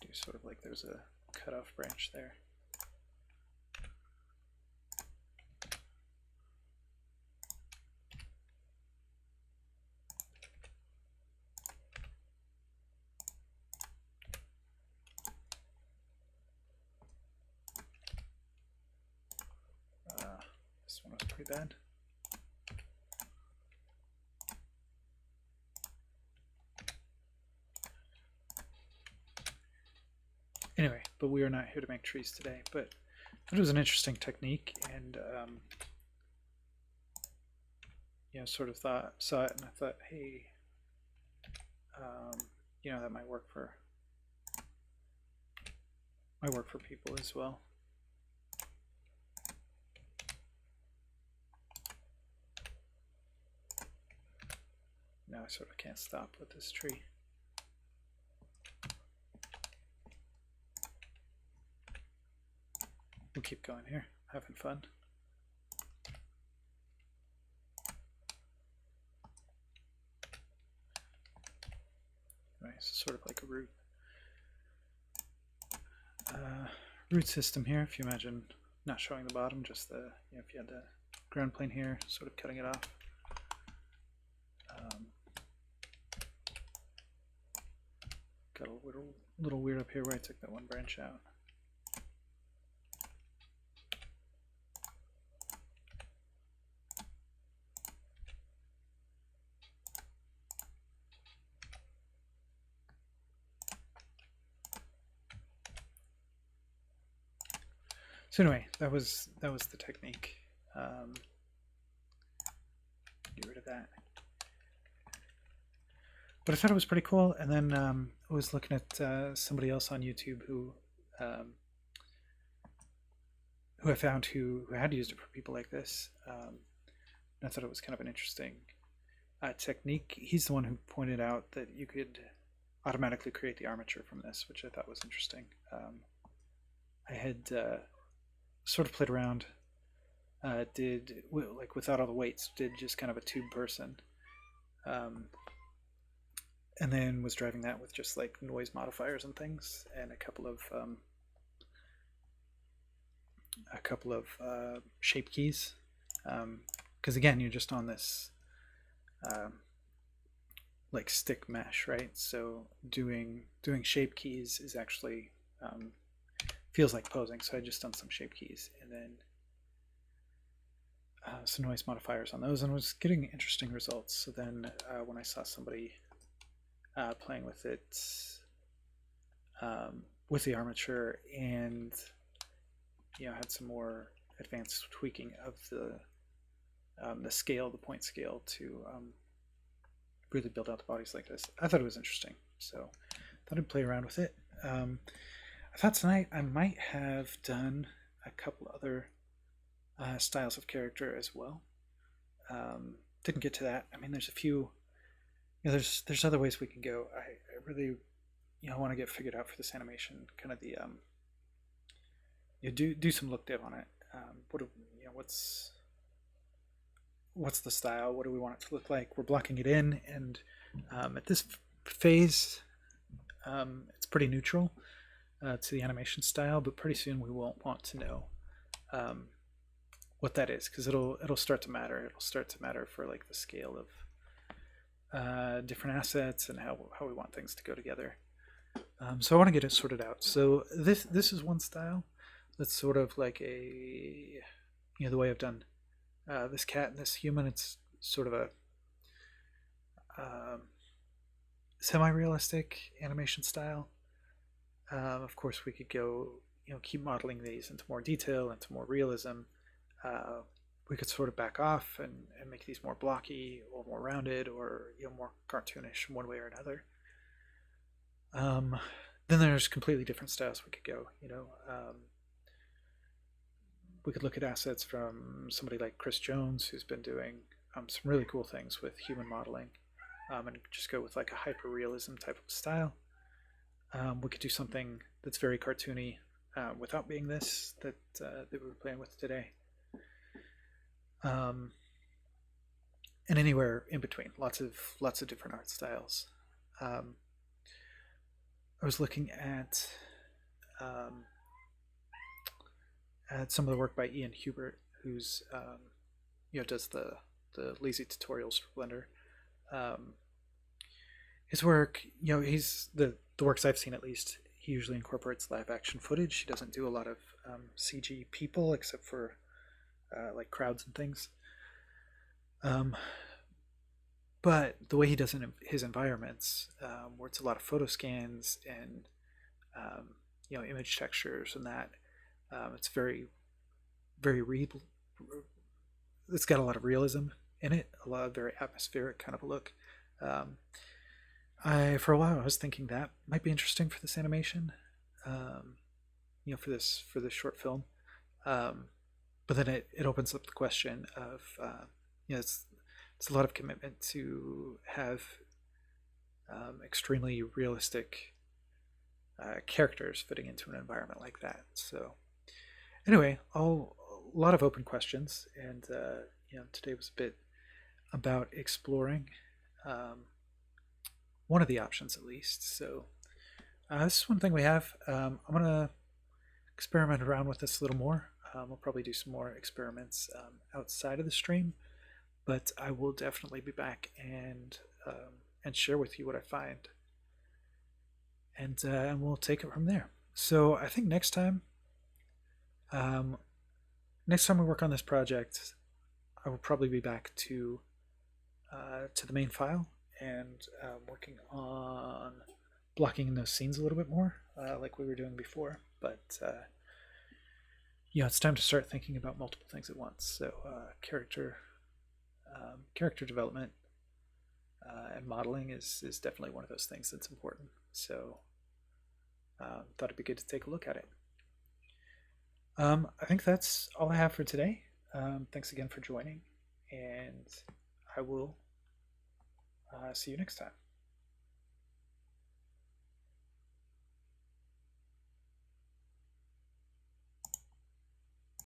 do sort of like there's a cutoff branch there. This one was pretty bad. Anyway, but we are not here to make trees today. But it was an interesting technique, and sort of saw it, and I thought, hey, that might work for people as well. Now I sort of can't stop with this tree. We'll keep going here, having fun. Right, so sort of like a root. Root system here, if you imagine not showing the bottom, just the, you know, if you had the ground plane here, sort of cutting it off. Got a little weird up here where I took that one branch out. So anyway, that was the technique. Get rid of that. But I thought it was pretty cool. And then I was looking at somebody else on YouTube who I found who had used it for people like this. And I thought it was kind of an interesting technique. He's the one who pointed out that you could automatically create the armature from this, which I thought was interesting. I had sort of played around, did like without all the weights, did just kind of a tube person, and then was driving that with just like noise modifiers and things, and a couple of shape keys, because again, you're just on this like stick mesh, right? So doing shape keys is actually feels like posing. So I just done some shape keys and then some noise modifiers on those, and was getting interesting results. So then when I saw somebody playing with it with the armature, and you know, had some more advanced tweaking of the scale, the point scale, to really build out the bodies like this. I thought it was interesting, so I thought I'd play around with it. I thought tonight I might have done a couple other styles of character as well. Didn't get to that. I mean, there's a few. You know, there's other ways we can go. I really, you know, want to get figured out for this animation. Kind of the you do some look dev on it. What do, you know, what's the style? What do we want it to look like? We're blocking it in, and at this phase, it's pretty neutral to the animation style. But pretty soon we won't want to know what that is, because it'll start to matter. It'll start to matter for like the scale of different assets and how we want things to go together. So I want to get it sorted out. So this is one style that's sort of like a, you know, the way I've done this cat and this human. It's sort of a semi-realistic animation style. Of course, we could go, you know, keep modeling these into more detail, into more realism. We could sort of back off and make these more blocky or more rounded, or, you know, more cartoonish in one way or another. Then there's completely different styles we could go. You know, we could look at assets from somebody like Chris Jones, who's been doing some really cool things with human modeling, and just go with like a hyper realism type of style. We could do something that's very cartoony without being this that we were playing with today. And anywhere in between, lots of different art styles. I was looking at some of the work by Ian Hubert, who's you know, does the lazy tutorials for Blender. His work, you know, he's the works I've seen at least, he usually incorporates live action footage. He doesn't do a lot of CG people, except for like crowds and things. But the way he does in his environments, where it's a lot of photo scans and you know, image textures and that, it's very real. It's got a lot of realism in it, a lot of very atmospheric kind of a look. For a while I was thinking that might be interesting for this animation, you know, for this short film. But then it opens up the question of, you know, it's it's a lot of commitment to have extremely realistic characters fitting into an environment like that. So anyway, a lot of open questions, and today was a bit about exploring one of the options at least. So this is one thing we have. I'm gonna experiment around with this a little more. We'll probably do some more experiments outside of the stream, but I will definitely be back and share with you what I find, and we'll take it from there. So I think next time we work on this project, I will probably be back to the main file and working on blocking in those scenes a little bit more, like we were doing before. But it's time to start thinking about multiple things at once. So character development and modeling is definitely one of those things that's important. So thought it'd be good to take a look at it. I think that's all I have for today. Thanks again for joining, and I will see you next time.